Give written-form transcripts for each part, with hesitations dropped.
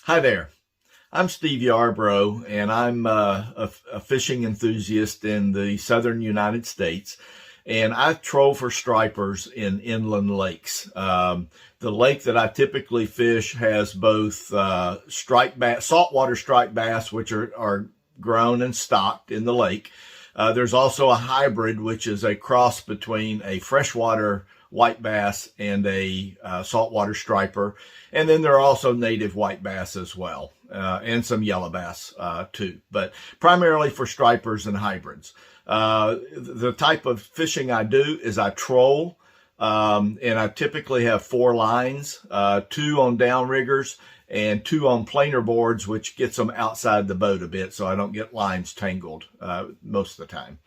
Hi there. I'm Steve Yarbrough, and I'm a fishing enthusiast in the southern United States. And I troll for stripers in inland lakes. The lake that I typically fish has both striped bass, saltwater striped bass, which are grown and stocked in the lake. There's also a hybrid, which is a cross between a freshwater white bass and a saltwater striper. And then there are also native white bass as well, and some yellow bass too, but primarily for stripers and hybrids. The type of fishing I do is I troll, and I typically have 4 lines, 2 on downriggers and 2 on planer boards, which gets them outside the boat a bit so I don't get lines tangled most of the time.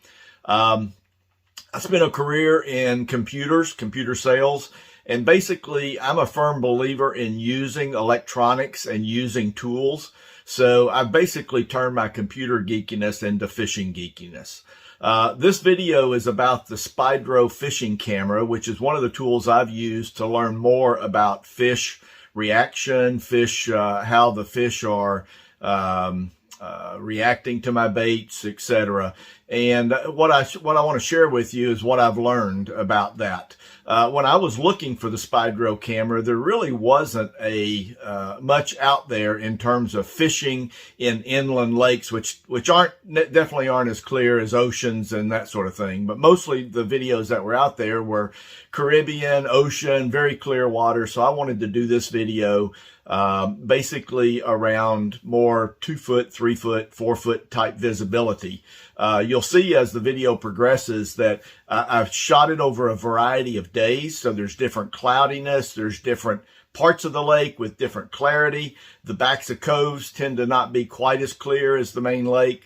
I spent a career in computer sales, and basically I'm a firm believer in using electronics and using tools. So I've basically turned my computer geekiness into fishing geekiness. This video is about the Spydro fishing camera, which is one of the tools I've used to learn more about fish reaction, how the fish are reacting to my baits, etc. And what I want to share with you is what I've learned about that. When I was looking for the Spydro camera, there really wasn't much out there in terms of fishing in inland lakes, which definitely aren't as clear as oceans and that sort of thing. But mostly the videos that were out there were Caribbean, ocean, very clear water. So I wanted to do this video basically around more 2 foot, 3 foot, 4 foot type visibility. You'll see as the video progresses that I've shot it over a variety of days. So there's different cloudiness, there's different parts of the lake with different clarity. The backs of coves tend to not be quite as clear as the main lake.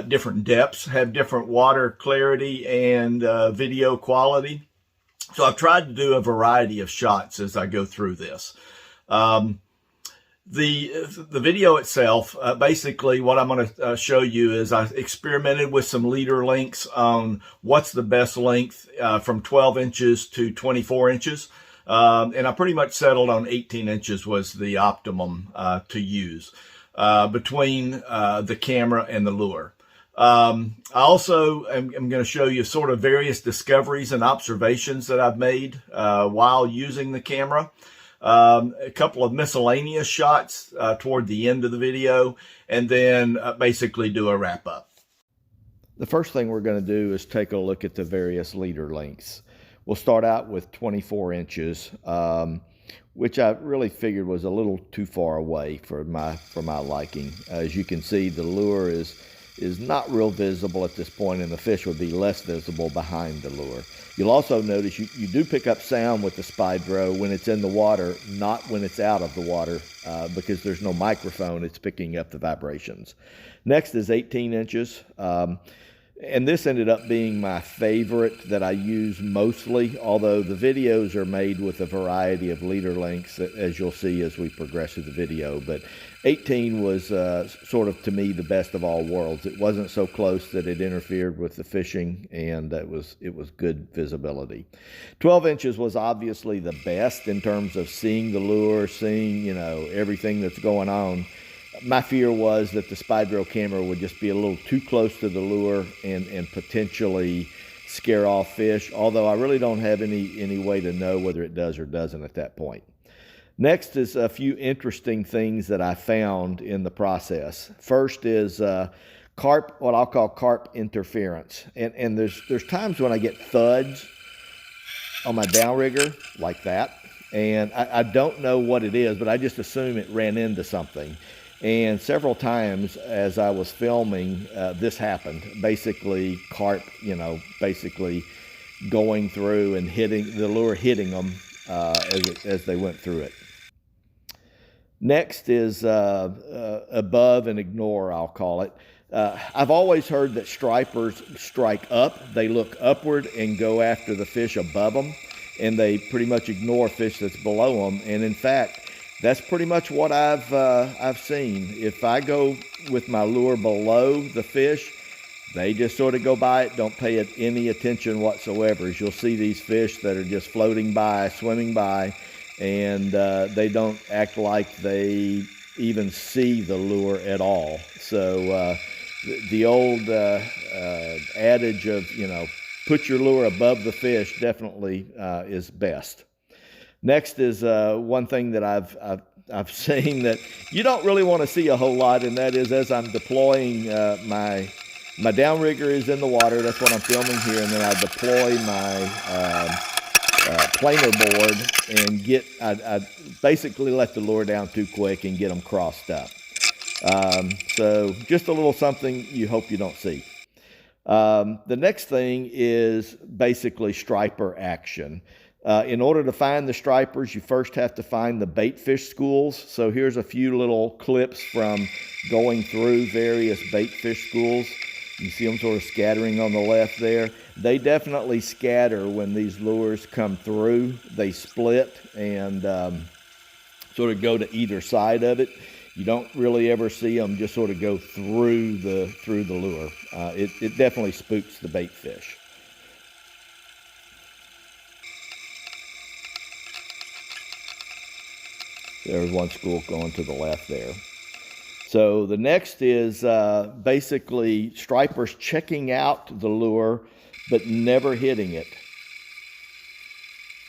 Different depths have different water clarity and video quality. So I've tried to do a variety of shots as I go through this. The video itself, basically what I'm going to show you is I experimented with some leader lengths on what's the best length from 12 inches to 24 inches. And I pretty much settled on 18 inches was the optimum to use between the camera and the lure. I also am going to show you sort of various discoveries and observations that I've made while using the camera. A couple of miscellaneous shots toward the end of the video, and then basically do a wrap up. The first thing we're going to do is take a look at the various leader lengths. We'll start out with 24 inches, which I really figured was a little too far away for my liking. As you can see, the lure is not real visible at this point, and the fish would be less visible behind the lure. You'll also notice you do pick up sound with the Spydro when it's in the water, not when it's out of the water, because there's no microphone, it's picking up the vibrations. Next is 18 inches. And this ended up being my favorite that I use mostly, although the videos are made with a variety of leader lengths, as you'll see as we progress through the video. But 18 was sort of, to me, the best of all worlds. It wasn't so close that it interfered with the fishing, and it was good visibility. 12 inches was obviously the best in terms of seeing the lure, seeing, everything that's going on. My fear was that the Spydro camera would just be a little too close to the lure and potentially scare off fish, although I really don't have any way to know whether it does or doesn't at that point. Next is a few interesting things that I found in the process. First is carp, what I'll call carp interference. And there's times when I get thuds on my downrigger like that, and I don't know what it is, but I just assume it ran into something. And several times as I was filming, this happened. Basically, carp, basically going through and hitting the lure, hitting them as they went through it. Next is above and ignore, I'll call it. I've always heard that stripers strike up. They look upward and go after the fish above them, and they pretty much ignore fish that's below them. And in fact, that's pretty much what I've seen. If I go with my lure below the fish, they just sort of go by it, don't pay it any attention whatsoever. As you'll see these fish that are just floating by, swimming by, and they don't act like they even see the lure at all. So the old adage of, put your lure above the fish definitely is best. Next is one thing that I've seen that you don't really want to see a whole lot, and that is as I'm deploying my downrigger is in the water. That's what I'm filming here, and then I deploy my planer board and I basically let the lure down too quick and get them crossed up. So just a little something you hope you don't see. The next thing is basically striper action. In order to find the stripers, you first have to find the bait fish schools. So here's a few little clips from going through various bait fish schools. You see them sort of scattering on the left there. They definitely scatter when these lures come through. They split and sort of go to either side of it. You don't really ever see them just sort of go through the lure. It definitely spooks the bait fish. There's one school going to the left there. So the next is basically stripers checking out the lure but never hitting it.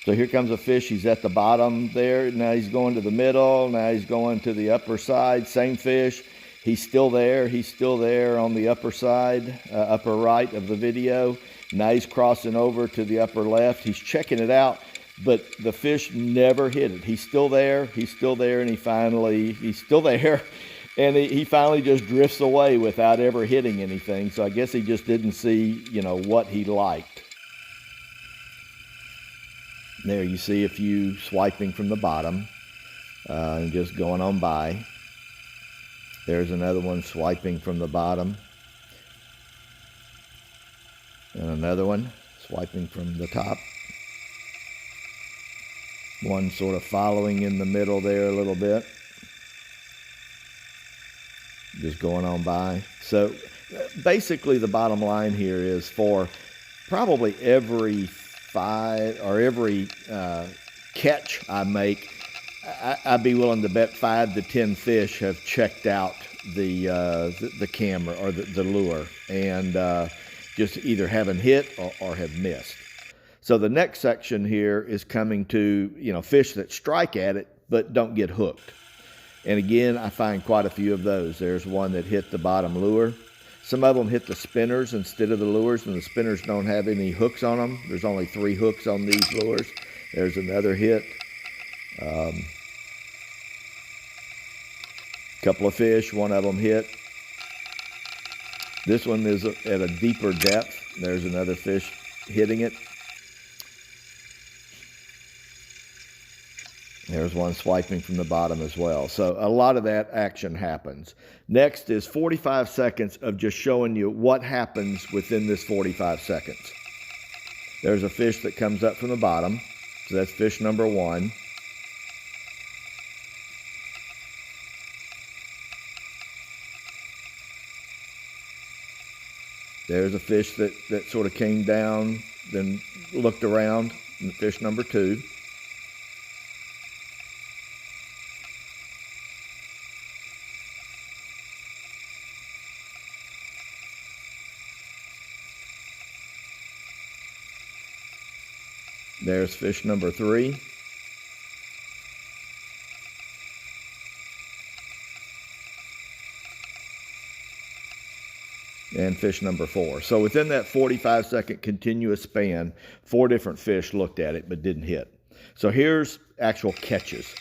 So here comes a fish. He's at the bottom there. Now he's going to the middle. Now he's going to the upper side. Same fish. He's still there. He's still there on the upper side, upper right of the video. Now he's crossing over to the upper left. He's checking it out, but the fish never hit it. He's still there. He's still there, and he's still there. And he finally just drifts away without ever hitting anything. So I guess he just didn't see, what he liked. There you see a few swiping from the bottom and just going on by. There's another one swiping from the bottom. And another one swiping from the top. One sort of following in the middle there a little bit. Just going on by. So basically the bottom line here is for probably every catch I make, I'd be willing to bet 5 to 10 fish have checked out the camera or the lure and just either haven't hit or have missed. So the next section here is coming to fish that strike at it but don't get hooked. And again, I find quite a few of those. There's one that hit the bottom lure. Some of them hit the spinners instead of the lures, and the spinners don't have any hooks on them. There's only 3 hooks on these lures. There's another hit. Couple of fish, one of them hit. This one is at a deeper depth. There's another fish hitting it. There's one swiping from the bottom as well. So a lot of that action happens. Next is 45 seconds of just showing you what happens within this 45 seconds. There's a fish that comes up from the bottom. So that's fish number 1. There's a fish that sort of came down, then looked around, and fish number 2. There's fish number 3. And fish number 4. So within that 45-second continuous span, 4 different fish looked at it but didn't hit. So here's actual catches.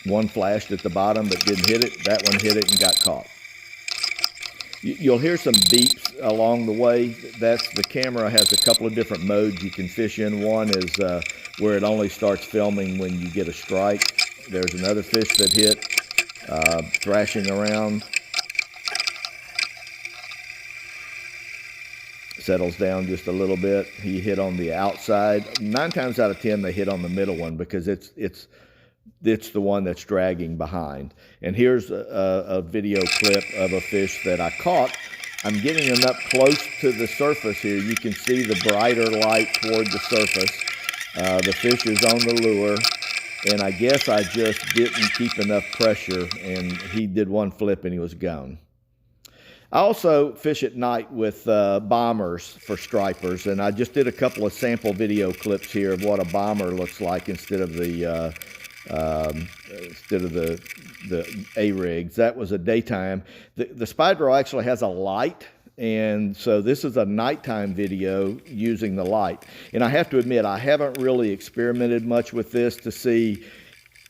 One flashed at the bottom but didn't hit it. That one hit it and got caught. You'll hear some beeps along the way. The camera has a couple of different modes you can fish in. One is where it only starts filming when you get a strike. There's another fish that hit, thrashing around. Settles down just a little bit. He hit on the outside. 9 times out of 10 they hit on the middle one because it's the one that's dragging behind. And here's a video clip of a fish that I caught. I'm getting him up close to the surface here. You can see the brighter light toward the surface. The fish is on the lure. And I guess I just didn't keep enough pressure, and he did one flip and he was gone. I also fish at night with bombers for stripers, and I just did a couple of sample video clips here of what a bomber looks like instead of the A-rigs. That was a daytime. The Spydro actually has a light, and so this is a nighttime video using the light. And I have to admit, I haven't really experimented much with this to see,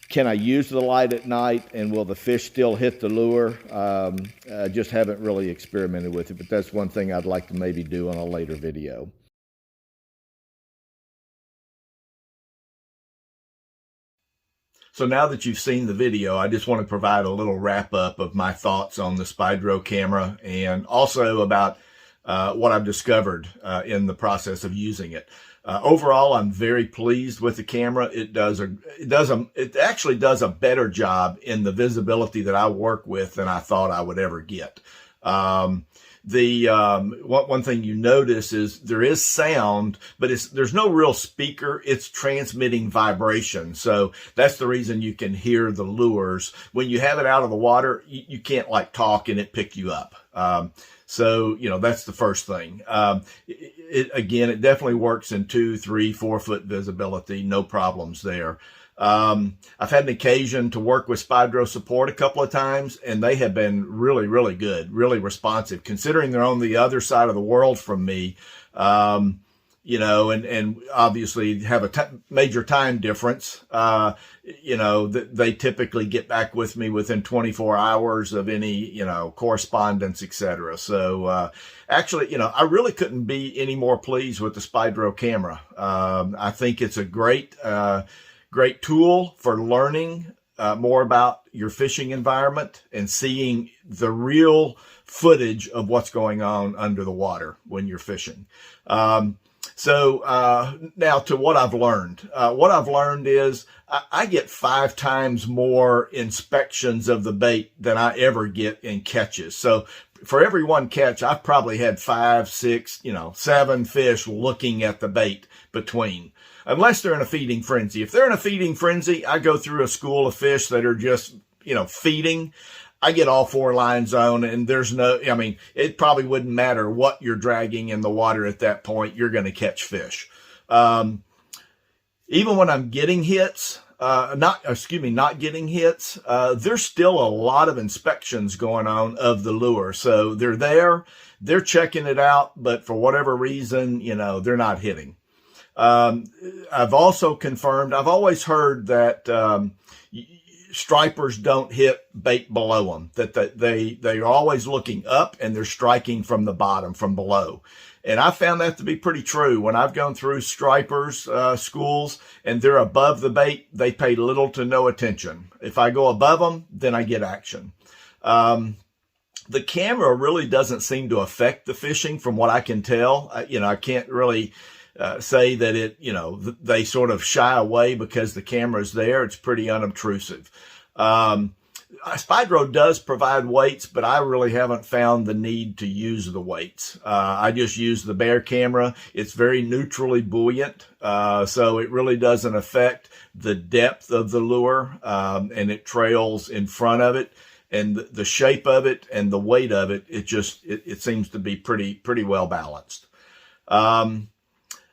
can I use the light at night and will the fish still hit the lure? I just haven't really experimented with it, but that's one thing I'd like to maybe do on a later video. So now that you've seen the video, I just want to provide a little wrap up of my thoughts on the Spydro camera and also about what I've discovered in the process of using it. Overall, I'm very pleased with the camera. It actually does a better job in the visibility that I work with than I thought I would ever get. One thing you notice is there is sound, but there's no real speaker. It's transmitting vibration. So that's the reason you can hear the lures. When you have it out of the water, you can't like talk and it pick you up. So, that's the first thing. Again, it definitely works in 2, 3, 4 foot visibility. No problems there. I've had an occasion to work with Spydro support a couple of times, and they have been really, really good, really responsive, considering they're on the other side of the world from me. And obviously have a major time difference. They typically get back with me within 24 hours of any, correspondence, etc. So, actually, I really couldn't be any more pleased with the Spydro camera. I think it's a great tool for learning more about your fishing environment and seeing the real footage of what's going on under the water when you're fishing. So now to what I've learned. What I've learned is I get 5 times more inspections of the bait than I ever get in catches. So for every one catch, I've probably had 5, 6, 7 fish looking at the bait between. Unless they're in a feeding frenzy. If they're in a feeding frenzy, I go through a school of fish that are just, feeding. I get all 4 lines on, and it probably wouldn't matter what you're dragging in the water at that point. You're going to catch fish. Even when I'm getting hits, not getting hits, there's still a lot of inspections going on of the lure. So they're there, they're checking it out, but for whatever reason, they're not hitting. I've also confirmed, I've always heard that stripers don't hit bait below them, that they're always looking up and they're striking from the bottom, from below. And I found that to be pretty true. When I've gone through stripers schools and they're above the bait, they pay little to no attention. If I go above them, then I get action. The camera really doesn't seem to affect the fishing from what I can tell. I can't really say that they sort of shy away because the camera's there. It's pretty unobtrusive. Spydro does provide weights, but I really haven't found the need to use the weights. I just use the bare camera. It's very neutrally buoyant, so it really doesn't affect the depth of the lure, and it trails in front of it. And the shape of it and the weight of it, it seems to be pretty well balanced.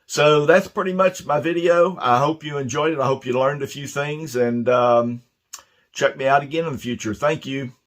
So that's pretty much my video. I hope you enjoyed it. I hope you learned a few things, and check me out again in the future. Thank you.